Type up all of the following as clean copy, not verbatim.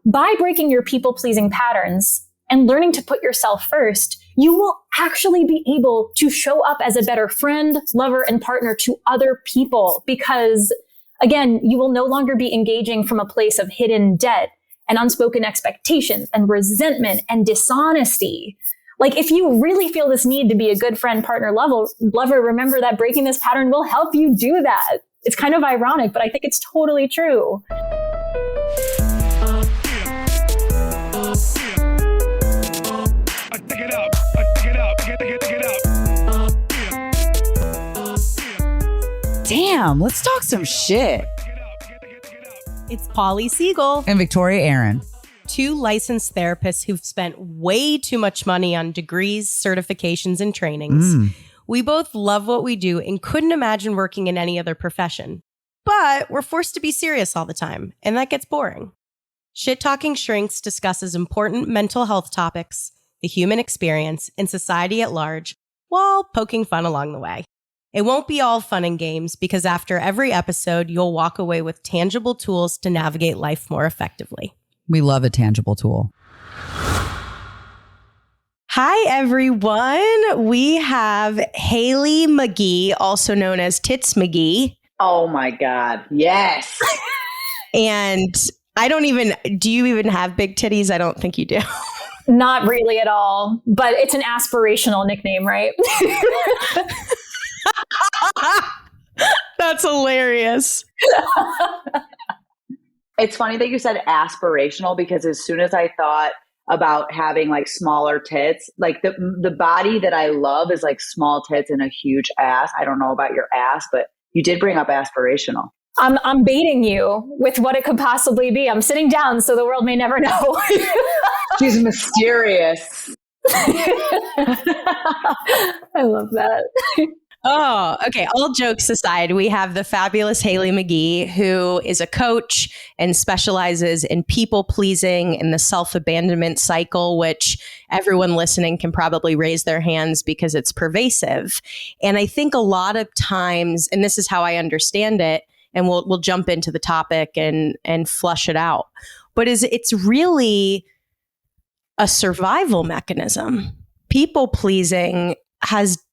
by breaking your people-pleasing patterns and learning to put yourself first, you will actually be able to show up as a better friend, lover, and partner to other people because, again, you will no longer be engaging from a place of hidden debt and unspoken expectations and resentment and dishonesty. Like, if you really feel this need to be a good friend, partner, lover, remember that breaking this pattern will help you do that. It's kind of ironic, but I think it's totally true. Damn, let's talk some shit. It's Polly Siegel and Victoria Aaron, two licensed therapists who've spent way too much money on degrees, certifications, and trainings. We both love what we do and couldn't imagine working in any other profession. But we're forced to be serious all the time, and that gets boring. Shit Talking Shrinks discusses important mental health topics, the human experience, and society at large, while poking fun along the way. It won't be all fun and games because after every episode, you'll walk away with tangible tools to navigate life more effectively. We love a tangible tool. Hi, everyone. We have Hailey Magee, also known as Tits Magee. Oh, my God. Yes. And do you even have big titties? I don't think you do. Not really at all, but it's an aspirational nickname, right? That's hilarious. It's funny that you said aspirational because as soon as I thought about having like smaller tits, like the body that I love is like small tits and a huge ass. I don't know about your ass, but you did bring up aspirational. I'm baiting you with what it could possibly be. I'm sitting down so the world may never know. She's mysterious. I love that. Oh, okay. All jokes aside, we have the fabulous Hailey Magee, who is a coach and specializes in people pleasing and the self-abandonment cycle, which everyone listening can probably raise their hands because it's pervasive. And I think a lot of times, and this is how I understand it, and we'll jump into the topic and flush it out, but it's really a survival mechanism. People pleasing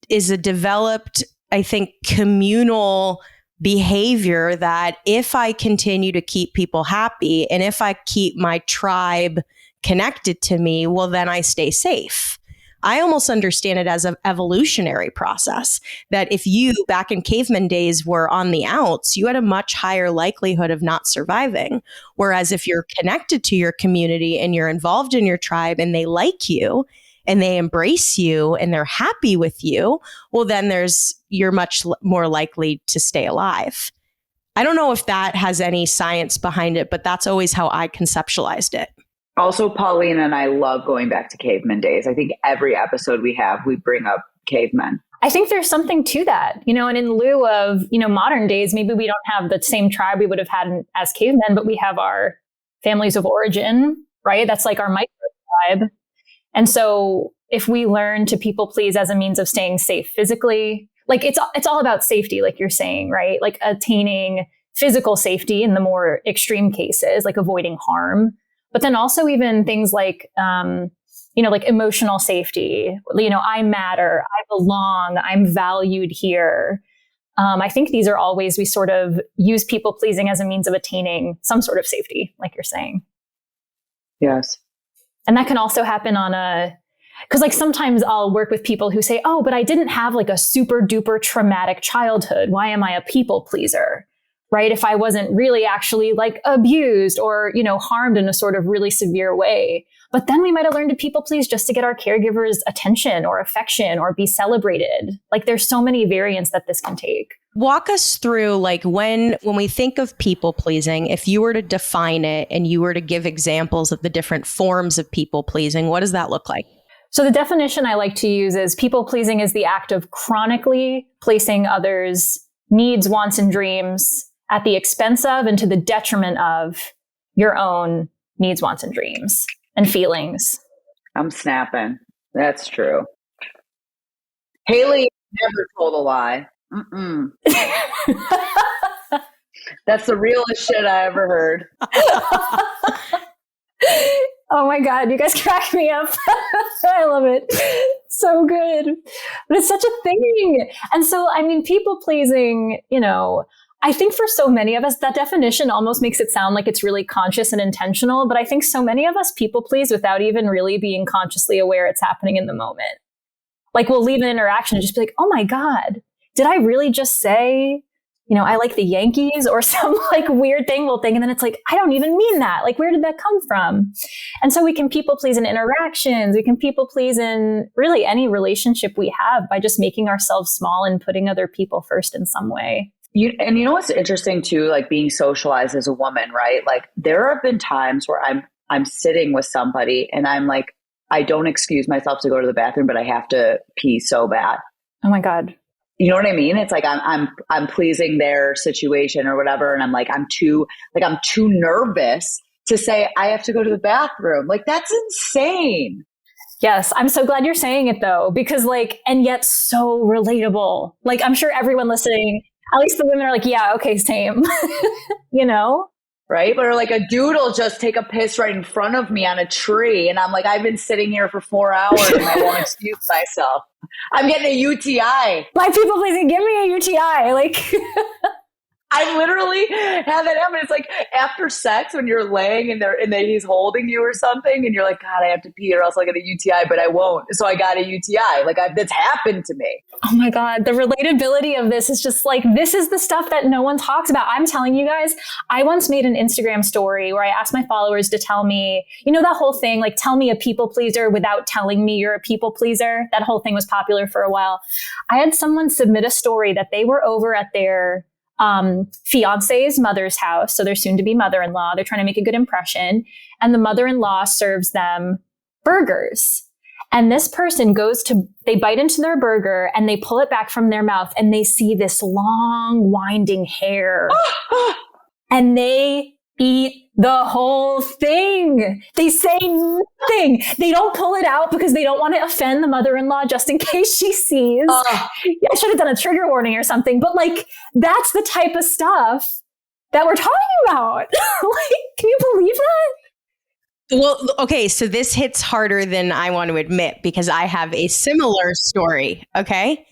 is a developed, I think, communal behavior that if I continue to keep people happy and if I keep my tribe connected to me, well, then I stay safe. I almost understand it as an evolutionary process that if you back in caveman days were on the outs, you had a much higher likelihood of not surviving. Whereas if you're connected to your community and you're involved in your tribe and they like you, and they embrace you and they're happy with you, well, then you're much more likely to stay alive. I don't know if that has any science behind it, but that's always how I conceptualized it. Also, Pauline and I love going back to caveman days. I think every episode we bring up cavemen. I think there's something to that, and in lieu of, modern days, maybe we don't have the same tribe we would have had as cavemen, but we have our families of origin, right? That's like our micro tribe. And so if we learn to people please as a means of staying safe physically, like it's all about safety, like you're saying, right? Like attaining physical safety in the more extreme cases, like avoiding harm, but then also even things like, like emotional safety, I matter, I belong, I'm valued here. I think these are all ways we sort of use people pleasing as a means of attaining some sort of safety, like you're saying. Yes. And that can also happen because like sometimes I'll work with people who say, oh, but I didn't have like a super duper traumatic childhood. Why am I a people pleaser? Right? If I wasn't really actually like abused or, harmed in a sort of really severe way. But then we might have learned to people please just to get our caregivers' attention or affection or be celebrated. Like there's so many variants that this can take. Walk us through like when we think of people pleasing, if you were to define it and you were to give examples of the different forms of people pleasing, what does that look like? So the definition I like to use is people pleasing is the act of chronically placing others' needs, wants, and dreams at the expense of and to the detriment of your own needs, wants, and dreams and feelings. I'm snapping. That's true. Hailey never told a lie. Mm-mm. That's the realest shit I ever heard. Oh my God, you guys crack me up. I love it. So good. But it's such a thing. And so, I mean, people pleasing, I think for so many of us, that definition almost makes it sound like it's really conscious and intentional. But I think so many of us people please without even really being consciously aware it's happening in the moment. Like we'll leave an interaction and just be like, oh my God, did I really just say, I like the Yankees or some like weird thing we'll think. And then it's like, I don't even mean that. Like, where did that come from? And so we can people please in interactions. We can people please in really any relationship we have by just making ourselves small and putting other people first in some way. And you know what's interesting too, like being socialized as a woman, right? Like there have been times where I'm sitting with somebody and I'm like, I don't excuse myself to go to the bathroom, but I have to pee so bad. Oh my God. You know what I mean? It's like I'm pleasing their situation or whatever, and I'm too nervous to say I have to go to the bathroom. Like that's insane. Yes, I'm so glad you're saying it though, because and yet so relatable. Like I'm sure everyone listening, at least the women are like, yeah, okay, same. Right? Or like a dude will just take a piss right in front of me on a tree. And I'm like, I've been sitting here for 4 hours and I won't excuse myself. I'm getting a UTI. My people pleasing, give me a UTI. Like I literally have that happen. It's like after sex when you're laying and he's holding you or something and you're like, God, I have to pee or else I'll get a UTI, but I won't. So I got a UTI. Like that's happened to me. Oh my God. The relatability of this is just like, this is the stuff that no one talks about. I'm telling you guys, I once made an Instagram story where I asked my followers to tell me, that whole thing, like tell me a people pleaser without telling me you're a people pleaser. That whole thing was popular for a while. I had someone submit a story that they were over at their fiance's mother's house. So they're soon to be mother-in-law. They're trying to make a good impression. And the mother-in-law serves them burgers. And this person they bite into their burger and they pull it back from their mouth and they see this long winding hair and they eat the whole thing. They say nothing. They don't pull it out because they don't want to offend the mother-in-law just in case she sees. I should have done a trigger warning or something, but that's the type of stuff that we're talking about. Can you believe that? Well, okay, so this hits harder than I want to admit because I have a similar story, okay?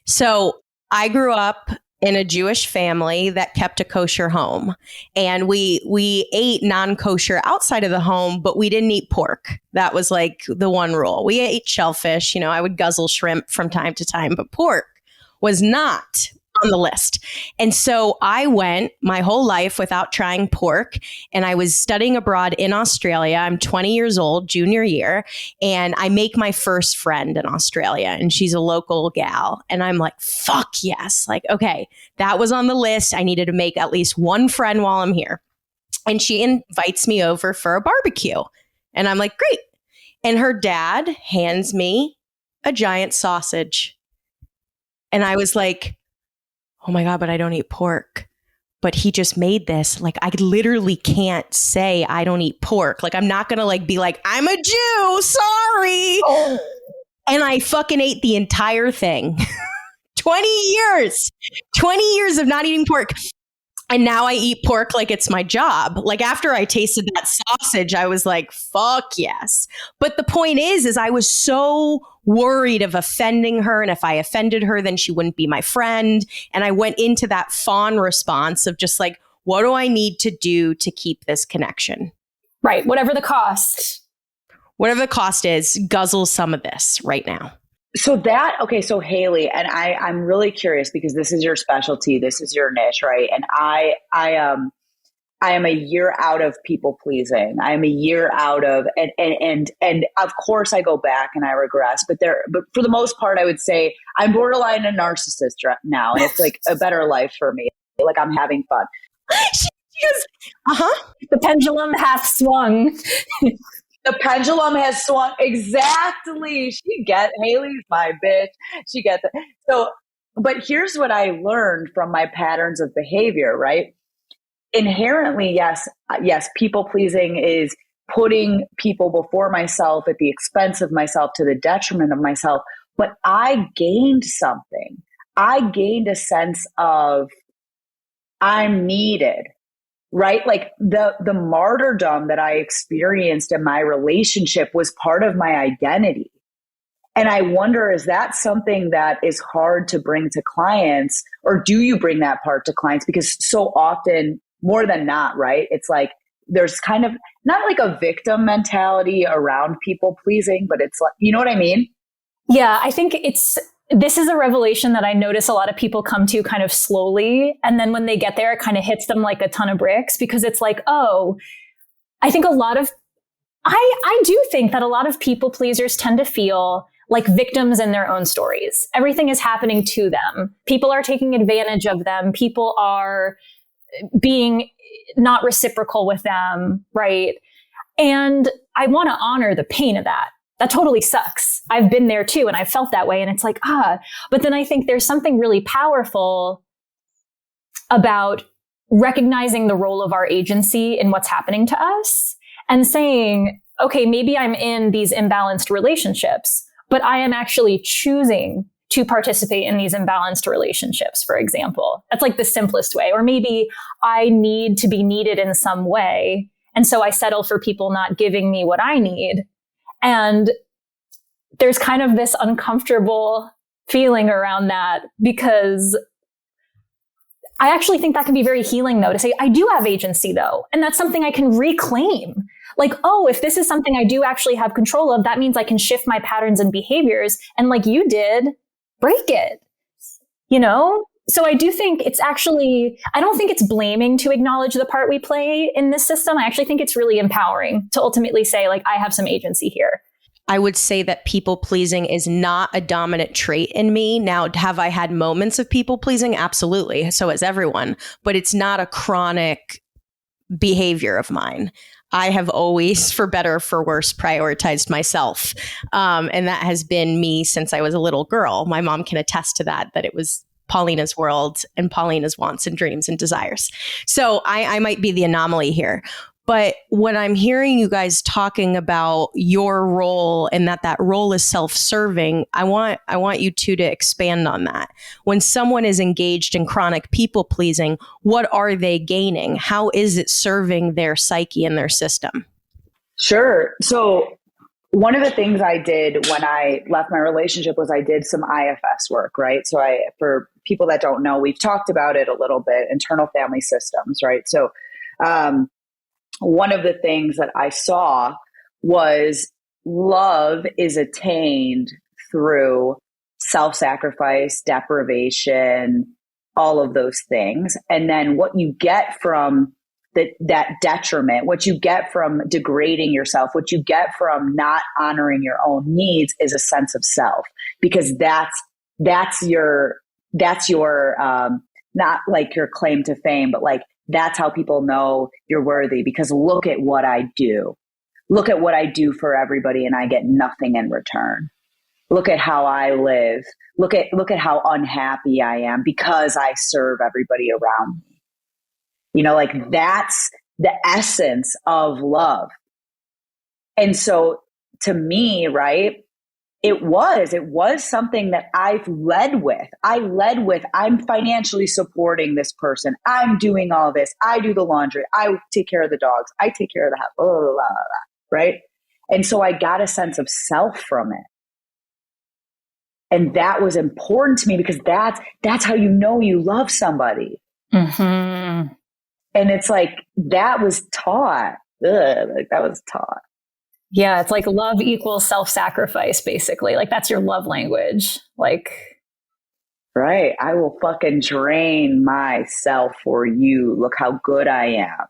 So I grew up in a Jewish family that kept a kosher home. And we ate non-kosher outside of the home, but we didn't eat pork. That was like the one rule. We ate shellfish. I would guzzle shrimp from time to time, but pork was not on the list. And so I went my whole life without trying pork. And I was studying abroad in Australia. I'm 20 years old, junior year. And I make my first friend in Australia. And she's a local gal. And I'm like, fuck yes. Like, okay, that was on the list. I needed to make at least one friend while I'm here. And she invites me over for a barbecue. And I'm like, great. And her dad hands me a giant sausage. And I was like, oh my God, but I don't eat pork. But he just made this. Like, I literally can't say I don't eat pork. Like, I'm not going to be like, I'm a Jew. Sorry. Oh. And I fucking ate the entire thing. 20 years of not eating pork. And now I eat pork like it's my job. Like after I tasted that sausage, I was like, fuck yes. But the point is I was so worried of offending her. And if I offended her, then she wouldn't be my friend. And I went into that fawn response of just like, what do I need to do to keep this connection? Right. Whatever the cost. Whatever the cost is, guzzle some of this right now. So Hailey, and I'm really curious because this is your specialty, this is your niche, right? And I am a year out of people pleasing. I am a year out of, and of course I go back and I regress, but for the most part, I would say I'm borderline a narcissist now, and it's like a better life for me. Like I'm having fun. She goes, the pendulum hath swung. The pendulum has swung. Exactly. Hailey's my bitch. She gets it. So, but here's what I learned from my patterns of behavior, right? Inherently, yes, people pleasing is putting people before myself at the expense of myself, to the detriment of myself. But I gained something. I gained a sense of I'm needed. right? Like the martyrdom that I experienced in my relationship was part of my identity. And I wonder, is that something that is hard to bring to clients, or do you bring that part to clients? Because so often, more than not, right? It's like there's kind of not like a victim mentality around people pleasing, but it's like, you know what I mean? Yeah, I think this is a revelation that I notice a lot of people come to kind of slowly. And then when they get there, it kind of hits them like a ton of bricks, because it's like, oh, I think I do think that a lot of people pleasers tend to feel like victims in their own stories. Everything is happening to them. People are taking advantage of them. People are being not reciprocal with them, right? And I want to honor the pain of that. That totally sucks. I've been there too, and I've felt that way. And it's like, but then I think there's something really powerful about recognizing the role of our agency in what's happening to us and saying, okay, maybe I'm in these imbalanced relationships, but I am actually choosing to participate in these imbalanced relationships, for example. That's like the simplest way. Or maybe I need to be needed in some way, and so I settle for people not giving me what I need. And there's kind of this uncomfortable feeling around that, because I actually think that can be very healing, though, to say, I do have agency, though. And that's something I can reclaim. Like, oh, if this is something I do actually have control of, that means I can shift my patterns and behaviors. And like you did, break it, you know? So I do think it's actually, I don't think it's blaming to acknowledge the part we play in this system. I actually think it's really empowering to ultimately say, like, I have some agency here. I would say that people pleasing is not a dominant trait in me. Now, have I had moments of people pleasing? Absolutely. So has everyone, but it's not a chronic behavior of mine. I have always, for better or for worse, prioritized myself. And that has been me since I was a little girl. My mom can attest to that it was Paulina's world and Paulina's wants and dreams and desires. So I might be the anomaly here. But when I'm hearing you guys talking about your role and that role is self-serving, I want you two to expand on that. When someone is engaged in chronic people pleasing, what are they gaining? How is it serving their psyche and their system? Sure. So one of the things I did when I left my relationship was I did some IFS work, right? So for people that don't know, we've talked about it a little bit, internal family systems, right? So, one of the things that I saw was love is attained through self-sacrifice, deprivation, all of those things. And then what you get from that detriment, what you get from degrading yourself, what you get from not honoring your own needs is a sense of self, because that's your not like your claim to fame, but like, that's how people know you're worthy, because look at what I do. Look at what I do for everybody, and I get nothing in return. Look at how I live. Look at how unhappy I am because I serve everybody around me. You know, like that's the essence of love. And so to me, right, it was something that I've led with. I'm financially supporting this person. I'm doing all this. I do the laundry. I take care of the dogs. I take care of the house, blah, blah, blah, blah, right? And so I got a sense of self from it. And that was important to me, because that's how you know you love somebody. Mm-hmm. And it's like, that was taught. That was taught. Yeah, it's like love equals self-sacrifice, basically. Like, that's your love language. Like, right. I will fucking drain myself for you. Look how good I am.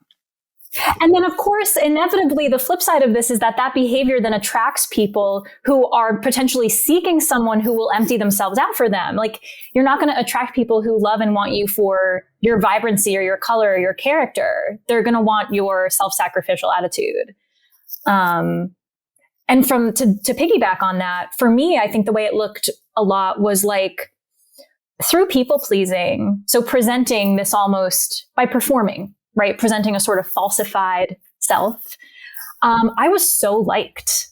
And then, of course, inevitably, the flip side of this is that behavior then attracts people who are potentially seeking someone who will empty themselves out for them. Like, you're not going to attract people who love and want you for your vibrancy or your color or your character. They're going to want your self-sacrificial attitude. And to piggyback on that, for me, I think the way it looked a lot was like through people pleasing. So presenting this almost by performing, right? Presenting a sort of falsified self. I was so liked.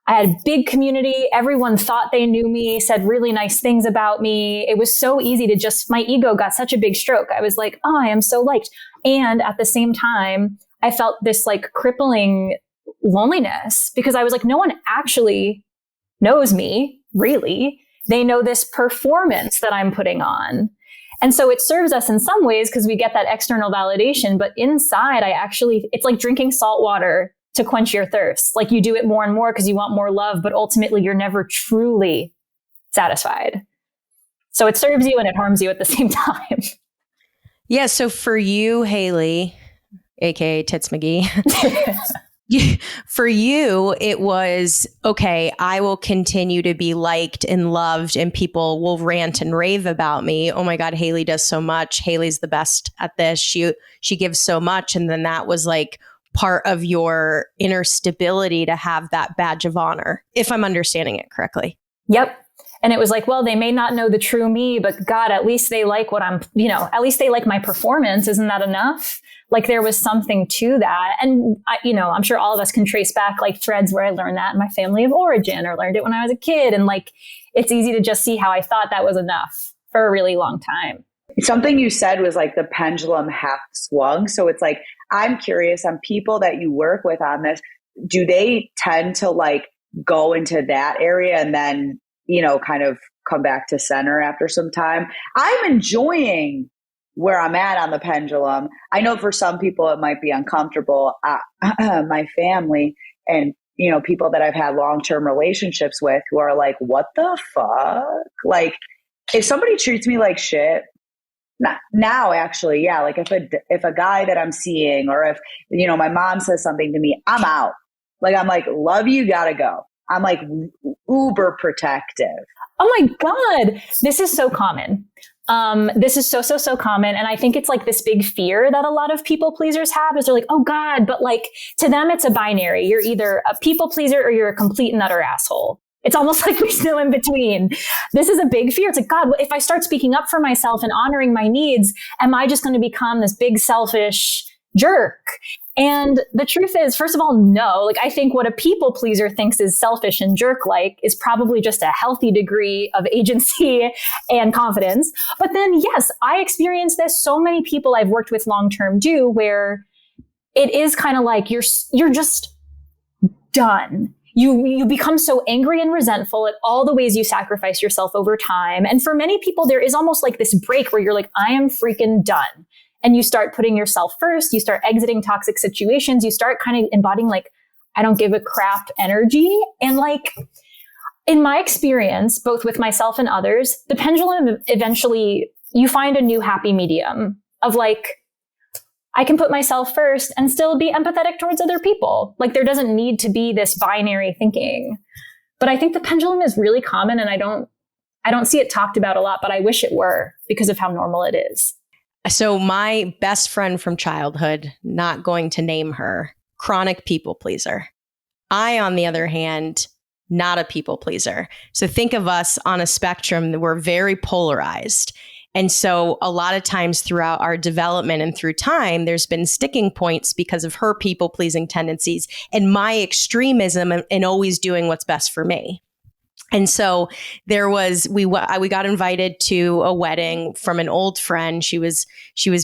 I had a big community. Everyone thought they knew me, said really nice things about me. It was so easy to just, my ego got such a big stroke. I was like, oh, I am so liked. And at the same time, I felt this like crippling loneliness because I was like, no one actually knows me, really. They know this performance that I'm putting on. And so it serves us in some ways because we get that external validation. But inside, it's like drinking salt water to quench your thirst. Like you do it more and more because you want more love, but ultimately you're never truly satisfied. So it serves you and it harms you at the same time. Yeah. So for you, Hailey, aka Tits Magee, for you, it was, okay, I will continue to be liked and loved and people will rant and rave about me. Oh my God, Hailey does so much. Hailey's the best at this. She gives so much. And then that was like part of your inner stability to have that badge of honor, if I'm understanding it correctly. Yep. And it was like, well, they may not know the true me, but God, at least they like what I'm, at least they like my performance. Isn't that enough? Like there was something to that. And I'm sure all of us can trace back like threads where I learned that in my family of origin or learned it when I was a kid. And like, it's easy to just see how I thought that was enough for a really long time. Something you said was like the pendulum half swung. So it's like, I'm curious on people that you work with on this, do they tend to like go into that area and then, kind of come back to center after some time? I'm enjoying where I'm at on the pendulum. I know for some people it might be uncomfortable. My family and, people that I've had long-term relationships with who are like, what the fuck? Like if somebody treats me like shit, now actually, yeah. Like if a guy that I'm seeing or if, my mom says something to me, I'm out. Like, I'm like, love you, gotta go. I'm like uber protective. Oh my God. This is so common. This is so common. And I think it's like this big fear that a lot of people pleasers have is they're like, oh God, but like to them, it's a binary. You're either a people pleaser or you're a complete and utter asshole. It's almost like there's no in between. This is a big fear. It's like, God, if I start speaking up for myself and honoring my needs, am I just going to become this big selfish jerk? And the truth is, first of all, no. Like, I think what a people pleaser thinks is selfish and jerk-like is probably just a healthy degree of agency and confidence. But then, yes, I experience this. So many people I've worked with long-term do, where it is kind of like you're just done. You become so angry and resentful at all the ways you sacrifice yourself over time. And for many people, there is almost like this break where you're like, I am freaking done. And you start putting yourself first. You start exiting toxic situations. You start kind of embodying like, I don't give a crap energy. And like, in my experience, both with myself and others, the pendulum eventually, you find a new happy medium of like, I can put myself first and still be empathetic towards other people. Like there doesn't need to be this binary thinking. But I think the pendulum is really common and I don't see it talked about a lot, but I wish it were because of how normal it is. So my best friend from childhood, not going to name her, chronic people pleaser. I, on the other hand, not a people pleaser. So think of us on a spectrum that we're very polarized. And so a lot of times throughout our development and through time, there's been sticking points because of her people pleasing tendencies and my extremism and always doing what's best for me. And so there was, we got invited to a wedding from an old friend. She was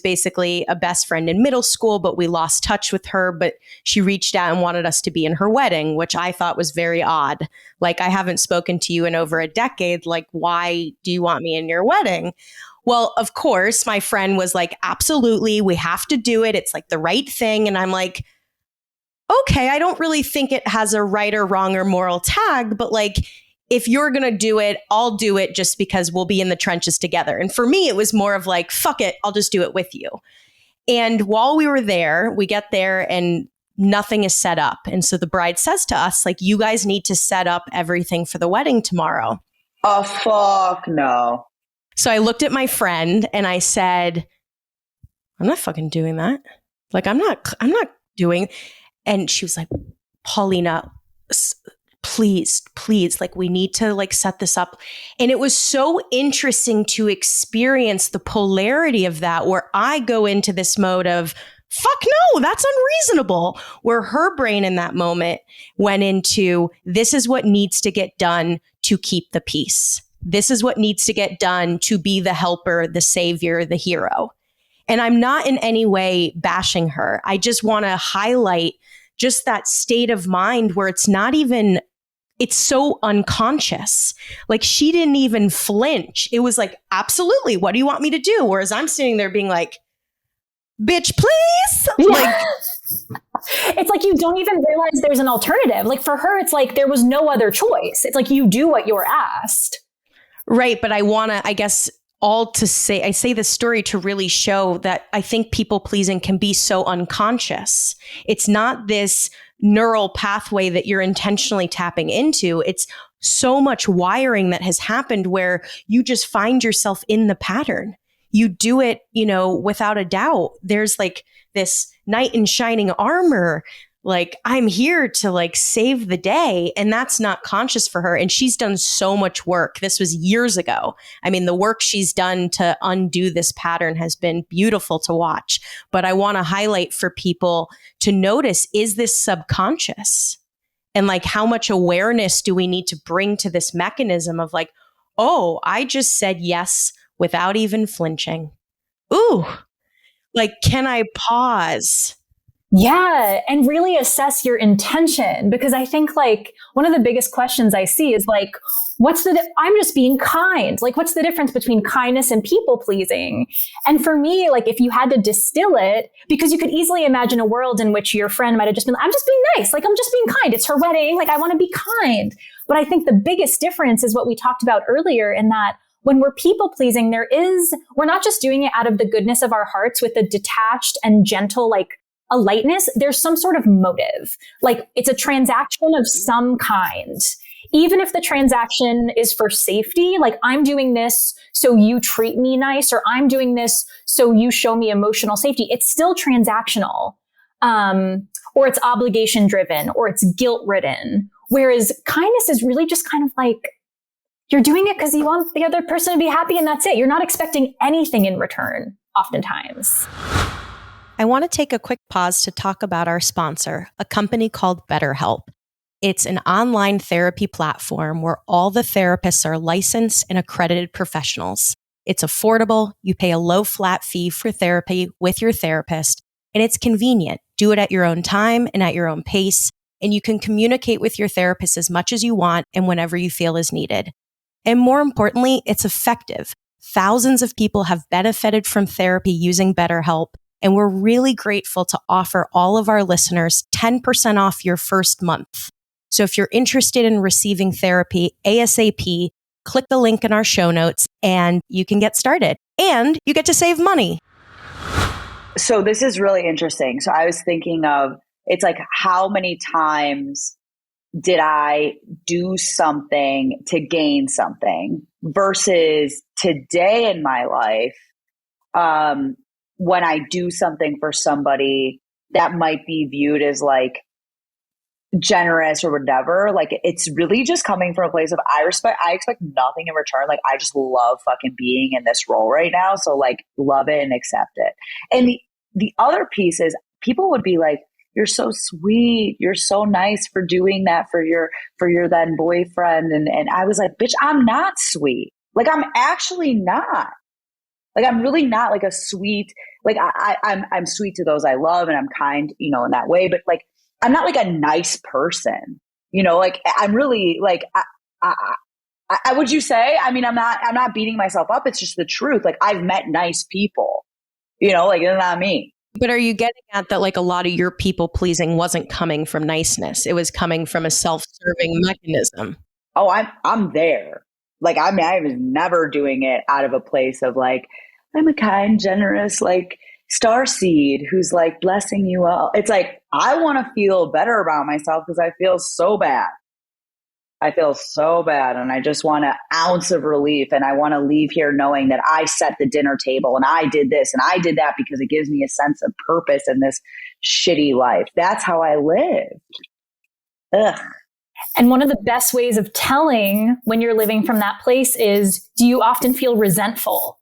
basically a best friend in middle school, but we lost touch with her, but she reached out and wanted us to be in her wedding, which I thought was very odd. Like, I haven't spoken to you in over a decade. Like, why do you want me in your wedding? Well, of course, my friend was like, absolutely, we have to do it. It's like the right thing. And I'm like, okay, I don't really think it has a right or wrong or moral tag, but like, if you're going to do it, I'll do it just because we'll be in the trenches together. And for me, it was more of like, fuck it, I'll just do it with you. And while we were there, we get there and nothing is set up. And so the bride says to us, like, you guys need to set up everything for the wedding tomorrow. Oh, fuck no. So I looked at my friend and I said, I'm not fucking doing that. Like, I'm not doing. And she was like, Paulina, please, like, we need to like set this up. And it was so interesting to experience the polarity of that, where I go into this mode of, fuck no, that's unreasonable. Where her brain in that moment went into, this is what needs to get done to keep the peace. This is what needs to get done to be the helper, the savior, the hero. And I'm not in any way bashing her. I just want to highlight just that state of mind where it's not even, it's so unconscious. Like she didn't even flinch. It was like, absolutely, what do you want me to do? Whereas I'm sitting there being like, bitch, please. Yeah. Like, it's like you don't even realize there's an alternative. Like for her, it's like there was no other choice. It's like you do what you're asked. Right. But I want to, I guess, all to say, I say this story to really show that I think people pleasing can be so unconscious. It's not this neural pathway that you're intentionally tapping into. It's so much wiring that has happened where you just find yourself in the pattern. You do it, you know, without a doubt. There's like this knight in shining armor. Like, I'm here to like save the day. And that's not conscious for her. And she's done so much work. This was years ago. I mean, the work she's done to undo this pattern has been beautiful to watch. But I want to highlight for people to notice, is this subconscious? And like, how much awareness do we need to bring to this mechanism of like, oh, I just said yes without even flinching. Ooh, like, can I pause? Yeah. And really assess your intention, because I think like one of the biggest questions I see is like, I'm just being kind. Like, what's the difference between kindness and people pleasing? And for me, like if you had to distill it, because you could easily imagine a world in which your friend might have just been, I'm just being nice. Like, I'm just being kind. It's her wedding. Like, I want to be kind. But I think the biggest difference is what we talked about earlier, in that when we're people pleasing, we're not just doing it out of the goodness of our hearts with a detached and gentle, like a lightness. There's some sort of motive. Like it's a transaction of some kind. Even if the transaction is for safety, like I'm doing this so you treat me nice, or I'm doing this so you show me emotional safety, it's still transactional. Or it's obligation driven, or it's guilt ridden. Whereas kindness is really just kind of like, you're doing it because you want the other person to be happy, and that's it. You're not expecting anything in return, oftentimes. I want to take a quick pause to talk about our sponsor, a company called BetterHelp. It's an online therapy platform where all the therapists are licensed and accredited professionals. It's affordable. You pay a low flat fee for therapy with your therapist, and it's convenient. Do it at your own time and at your own pace, and you can communicate with your therapist as much as you want and whenever you feel is needed. And more importantly, it's effective. Thousands of people have benefited from therapy using BetterHelp, and we're really grateful to offer all of our listeners 10% off your first month. So if you're interested in receiving therapy ASAP, click the link in our show notes and you can get started. And you get to save money. So this is really interesting. So I was thinking of, it's like, how many times did I do something to gain something versus today in my life, when I do something for somebody that might be viewed as like generous or whatever, like it's really just coming from a place of I expect nothing in return. Like I just love fucking being in this role right now. So like love it and accept it. And the other piece is people would be like, you're so sweet. You're so nice for doing that for your then boyfriend. And I was like, bitch, I'm not sweet. Like I'm actually not. Like I'm really not like a sweet, like I'm sweet to those I love and I'm kind, you know, in that way. But like, I'm not like a nice person, you know, like I'm really like, I would you say, I mean, I'm not beating myself up. It's just the truth. Like I've met nice people, you know, like it's not me. But are you getting at that like a lot of your people pleasing wasn't coming from niceness? It was coming from a self-serving mechanism. Oh, I'm there. Like I was never doing it out of a place of like, I'm a kind, generous, like starseed who's like blessing you all. It's like, I want to feel better about myself because I feel so bad. I feel so bad and I just want an ounce of relief, and I want to leave here knowing that I set the dinner table and I did this and I did that because it gives me a sense of purpose in this shitty life. That's how I live. Ugh. And one of the best ways of telling when you're living from that place is, do you often feel resentful?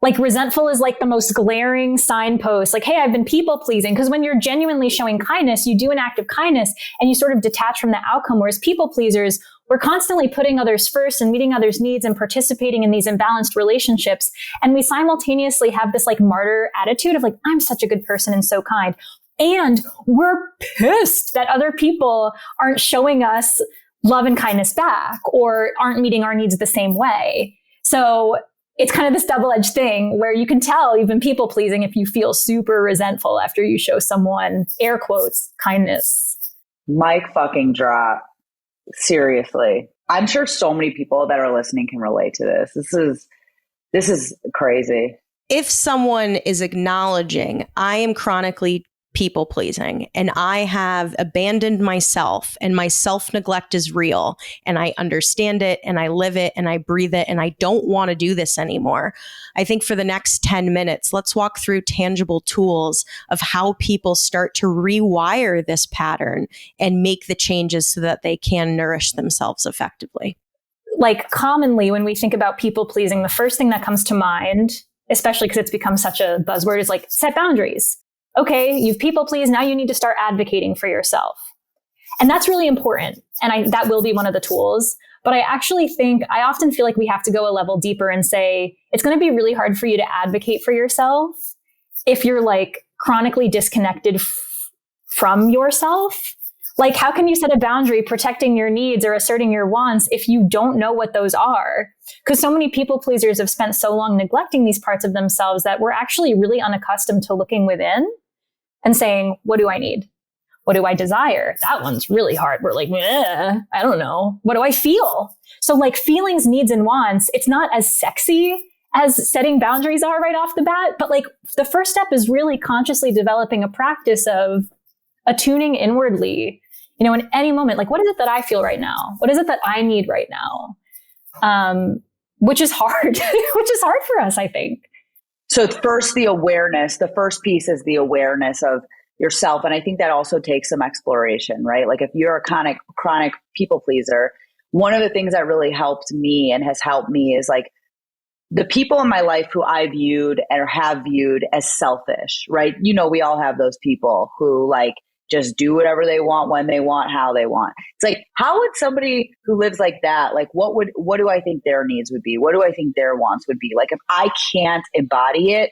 Like resentful is like the most glaring signpost. Like, hey, I've been people pleasing. Because when you're genuinely showing kindness, you do an act of kindness and you sort of detach from the outcome. Whereas people pleasers, we're constantly putting others first and meeting others' needs and participating in these imbalanced relationships. And we simultaneously have this like martyr attitude of like, I'm such a good person and so kind. And we're pissed that other people aren't showing us love and kindness back or aren't meeting our needs the same way. So it's kind of this double-edged thing where you can tell you've been people pleasing if you feel super resentful after you show someone, air quotes, kindness. Mic fucking drop. Seriously. I'm sure so many people that are listening can relate to this. This is crazy. If someone is acknowledging I am chronically people pleasing and I have abandoned myself and my self-neglect is real and I understand it and I live it and I breathe it and I don't want to do this anymore. I think for the next 10 minutes, let's walk through tangible tools of how people start to rewire this pattern and make the changes so that they can nourish themselves effectively. Like commonly when we think about people pleasing, the first thing that comes to mind, especially because it's become such a buzzword, is like set boundaries. Okay, you've people pleased. Now you need to start advocating for yourself. And that's really important. And that will be one of the tools. But I actually think, I often feel like we have to go a level deeper and say, it's going to be really hard for you to advocate for yourself if you're like chronically disconnected from yourself. Like, how can you set a boundary protecting your needs or asserting your wants if you don't know what those are? Because so many people pleasers have spent so long neglecting these parts of themselves that we're actually really unaccustomed to looking within and saying, what do I need? What do I desire? That one's really hard. We're like, I don't know. What do I feel? So like feelings, needs, and wants, it's not as sexy as setting boundaries are right off the bat. But like the first step is really consciously developing a practice of attuning inwardly, you know, in any moment, like, what is it that I feel right now? What is it that I need right now? Which is hard, which is hard for us, I think. So first, the awareness, the first piece is the awareness of yourself. And I think that also takes some exploration, right? Like if you're a chronic people pleaser, one of the things that really helped me and has helped me is like the people in my life who I viewed or have viewed as selfish, right? You know, we all have those people who like just do whatever they want, when they want, how they want. It's like, how would somebody who lives like that, like what do I think their needs would be? What do I think their wants would be? Like if I can't embody it,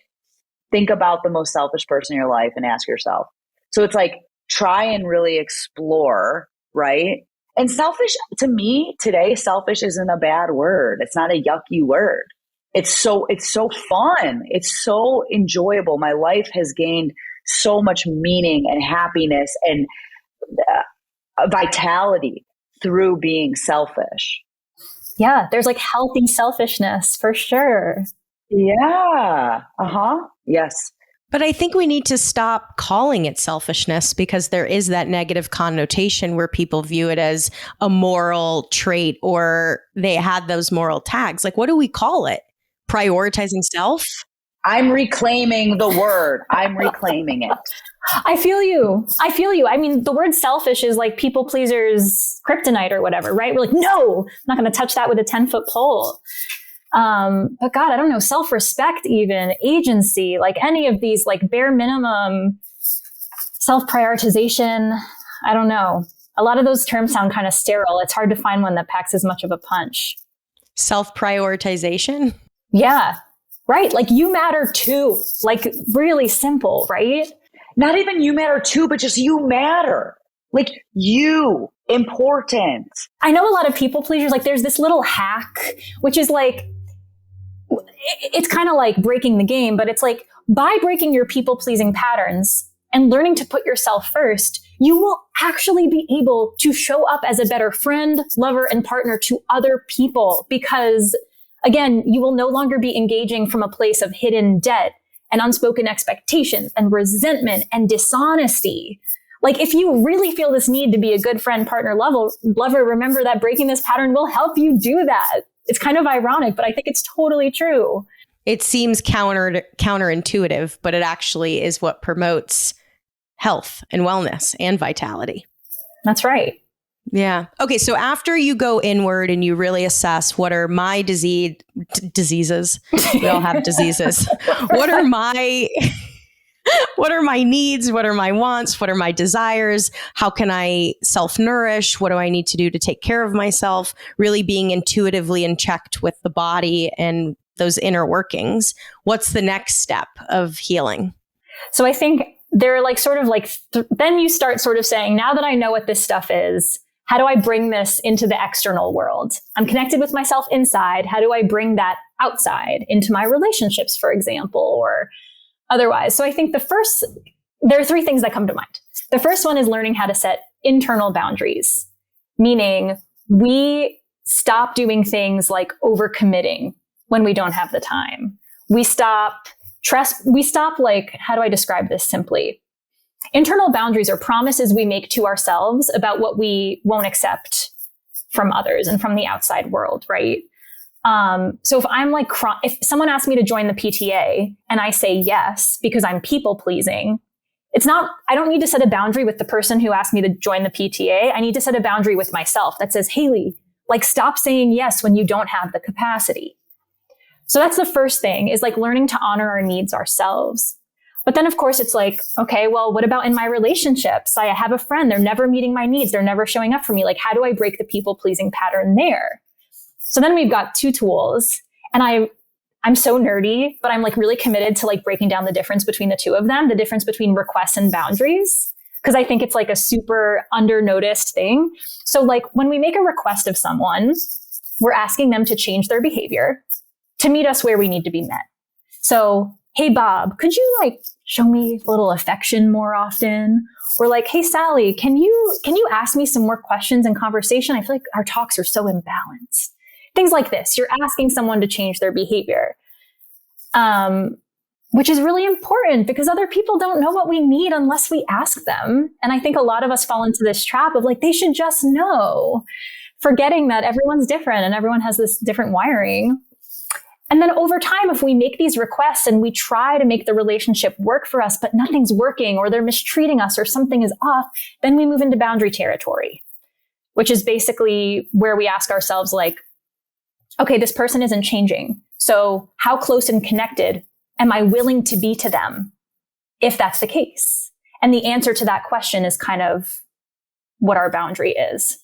think about the most selfish person in your life and ask yourself. So it's like, try and really explore, right? And selfish, to me today, selfish isn't a bad word. It's not a yucky word. It's so fun. It's so enjoyable. My life has gained so much meaning and happiness and vitality through being selfish. Yeah, there's like healthy selfishness for sure. Yeah. Yes. But I think we need to stop calling it selfishness because there is that negative connotation where people view it as a moral trait or they had those moral tags. Like, what do we call it? Prioritizing self? I'm reclaiming the word. I'm reclaiming it. I feel you. I mean, the word selfish is like people pleasers kryptonite or whatever, right? We're like, no, I'm not going to touch that with a 10-foot pole. But God, I don't know, self-respect, even agency, like any of these, like bare minimum self-prioritization. I don't know. A lot of those terms sound kind of sterile. It's hard to find one that packs as much of a punch. Self-prioritization? Yeah. Right. Like you matter too. Like really simple, right? Not even you matter too, but just you matter. Like you, important. I know a lot of people pleasers, like there's this little hack, which is like, it's kind of like breaking the game, but it's like by breaking your people pleasing patterns and learning to put yourself first, you will actually be able to show up as a better friend, lover, and partner to other people because again, you will no longer be engaging from a place of hidden debt and unspoken expectations and resentment and dishonesty. Like if you really feel this need to be a good friend, partner, lover, remember that breaking this pattern will help you do that. It's kind of ironic, but I think it's totally true. It seems counterintuitive, but it actually is what promotes health and wellness and vitality. That's right. Yeah. Okay. So after you go inward and you really assess what are my diseases, we all have diseases. What are my needs? What are my wants? What are my desires? How can I self-nourish? What do I need to do to take care of myself? Really being intuitively in check with the body and those inner workings. What's the next step of healing? So I think they're like sort of like, then you start sort of saying, now that I know what this stuff is, how do I bring this into the external world? I'm connected with myself inside. How do I bring that outside into my relationships, for example, or otherwise? So I think there are three things that come to mind. The first one is learning how to set internal boundaries, meaning we stop doing things like overcommitting when we don't have the time. We stop like, how do I describe this simply? Internal boundaries are promises we make to ourselves about what we won't accept from others and from the outside world, right? So if I'm like, if someone asks me to join the PTA and I say yes because I'm people pleasing, I don't need to set a boundary with the person who asked me to join the PTA. I need to set a boundary with myself that says, Hailey, like, stop saying yes when you don't have the capacity. So that's the first thing, is like learning to honor our needs ourselves. But then, of course, it's like, okay, well, what about in my relationships? I have a friend, they're never meeting my needs. They're never showing up for me. Like, how do I break the people-pleasing pattern there? So then we've got two tools, and I'm so nerdy, but I'm like really committed to like breaking down the difference between the two of them, the difference between requests and boundaries, because I think it's like a super under-noticed thing. So like when we make a request of someone, we're asking them to change their behavior to meet us where we need to be met. So, hey, Bob, could you like show me a little affection more often? Or like, hey, Sally, can you ask me some more questions in conversation? I feel like our talks are so imbalanced. Things like this. You're asking someone to change their behavior, which is really important because other people don't know what we need unless we ask them. And I think a lot of us fall into this trap of like, they should just know, forgetting that everyone's different and everyone has this different wiring. And then over time, if we make these requests and we try to make the relationship work for us, but nothing's working or they're mistreating us or something is off, then we move into boundary territory, which is basically where we ask ourselves like, okay, this person isn't changing. So how close and connected am I willing to be to them if that's the case? And the answer to that question is kind of what our boundary is.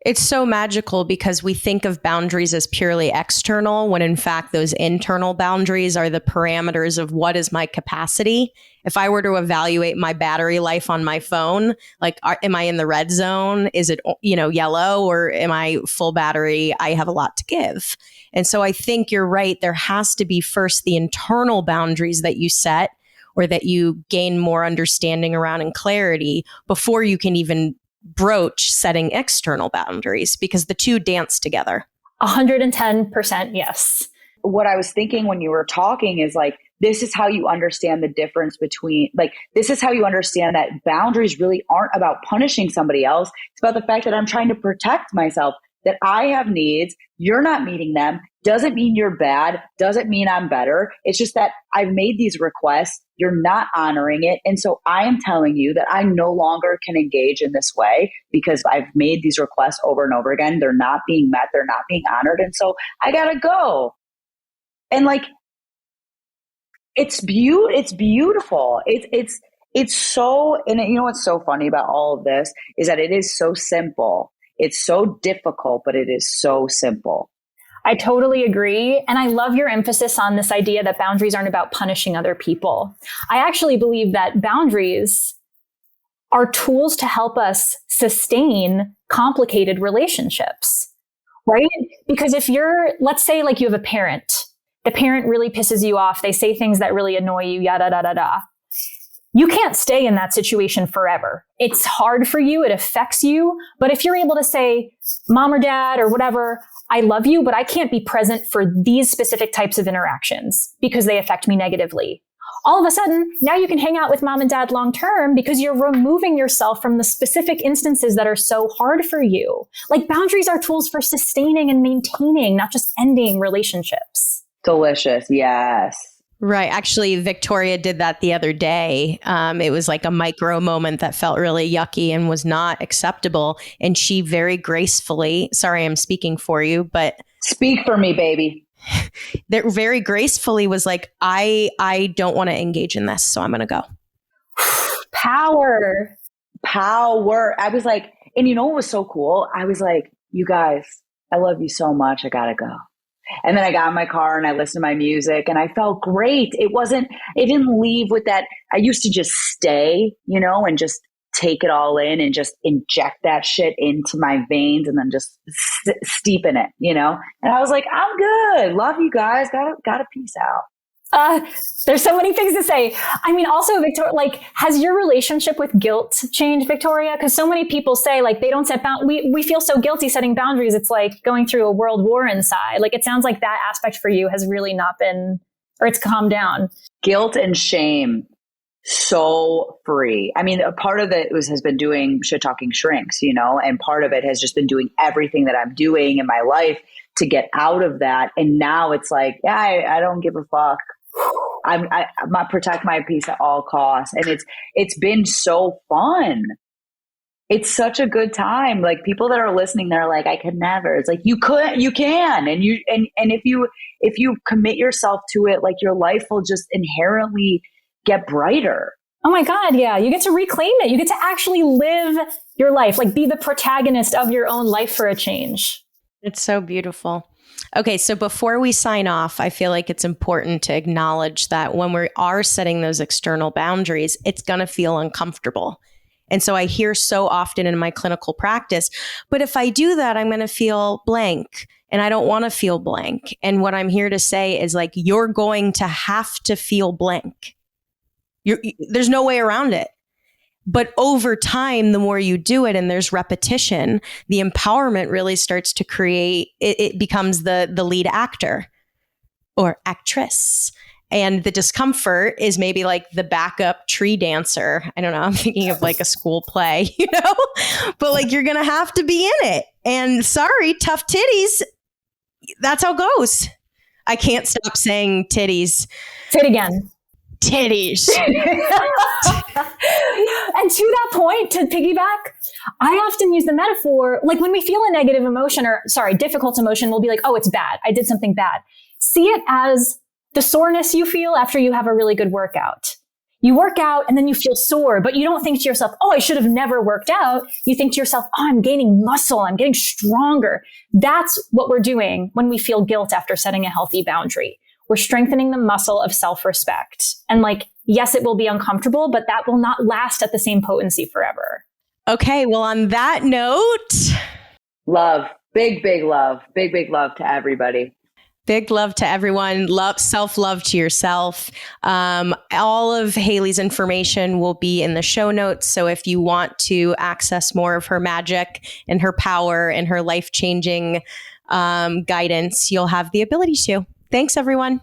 It's so magical because we think of boundaries as purely external when in fact those internal boundaries are the parameters of what is my capacity. If I were to evaluate my battery life on my phone, like am I in the red zone? Is it, yellow, or am I full battery? I have a lot to give. And so I think you're right. There has to be first the internal boundaries that you set or that you gain more understanding around and clarity before you can even broach setting external boundaries, because the two dance together. 110% yes. What I was thinking when you were talking is like, this is how you understand the difference between, like, this is how you understand that boundaries really aren't about punishing somebody else. It's about the fact that I'm trying to protect myself, that I have needs, you're not meeting them. Doesn't mean you're bad. Doesn't mean I'm better. It's just that I've made these requests. You're not honoring it. And so I am telling you that I no longer can engage in this way because I've made these requests over and over again. They're not being met. They're not being honored. And so I gotta go. And like, it's beautiful. It's so, and you know what's so funny about all of this is that it is so simple. It's so difficult, but it is so simple. I totally agree. And I love your emphasis on this idea that boundaries aren't about punishing other people. I actually believe that boundaries are tools to help us sustain complicated relationships, right? Because if let's say like you have a parent, the parent really pisses you off. They say things that really annoy you, yada, da, da, da. You can't stay in that situation forever. It's hard for you. It affects you. But if you're able to say, mom or dad or whatever, I love you, but I can't be present for these specific types of interactions because they affect me negatively. All of a sudden, now you can hang out with mom and dad long term because you're removing yourself from the specific instances that are so hard for you. Like boundaries are tools for sustaining and maintaining, not just ending relationships. Delicious. Yes. Right. Actually, Victoria did that the other day. It was like a micro moment that felt really yucky and was not acceptable. And she very gracefully, sorry, I'm speaking for you, but Speak for me, baby. that very gracefully was like, I don't want to engage in this, so I'm going to go. Power. I was like, and you know what was so cool? I was like, you guys, I love you so much. I gotta go. And then I got in my car and I listened to my music and I felt great. It didn't leave with that. I used to just stay, and just take it all in and just inject that shit into my veins and then just steep in it, And I was like, I'm good. Love you guys. Gotta peace out. There's so many things to say. I mean, also, Victoria, like, has your relationship with guilt changed, Victoria? Because so many people say, like, they don't set boundaries. We feel so guilty setting boundaries. It's like going through a world war inside. Like, it sounds like that aspect for you has really not been, or it's calmed down. Guilt and shame, so free. I mean, a part of it has been doing Shit Talking Shrinks, and part of it has just been doing everything that I'm doing in my life to get out of that. And now it's like, yeah, I don't give a fuck. I'm protect my peace at all costs. And it's been so fun. It's such a good time. Like, people that are listening, they're like, I could never. It's like, you can. And if you commit yourself to it, like, your life will just inherently get brighter. Oh my God. Yeah. You get to reclaim it. You get to actually live your life, like, be the protagonist of your own life for a change. It's so beautiful. Okay, so before we sign off, I feel like it's important to acknowledge that when we are setting those external boundaries, it's going to feel uncomfortable. And so I hear so often in my clinical practice, but if I do that, I'm going to feel blank, and I don't want to feel blank. And what I'm here to say is, like, you're going to have to feel blank. There's no way around it. But over time, the more you do it and there's repetition, the empowerment really starts to create, it becomes the lead actor or actress. And the discomfort is maybe like the backup tree dancer. I don't know. I'm thinking of like a school play, but like, you're going to have to be in it. And sorry, tough titties. That's how it goes. I can't stop saying titties. Say it again. Titties. And to that point, to piggyback, I often use the metaphor, like, when we feel a negative emotion difficult emotion, we'll be like, oh, it's bad. I did something bad. See it as the soreness you feel after you have a really good workout. You work out and then you feel sore, but you don't think to yourself, oh, I should have never worked out. You think to yourself, oh, I'm gaining muscle. I'm getting stronger. That's what we're doing when we feel guilt after setting a healthy boundary. We're strengthening the muscle of self-respect. And, like, yes, it will be uncomfortable, but that will not last at the same potency forever. Okay. Well, on that note, love, big love to everybody. Big love to everyone. Self-love to yourself. All of Hailey's information will be in the show notes. So if you want to access more of her magic and her power and her life-changing guidance, you'll have the ability to. Thanks, everyone.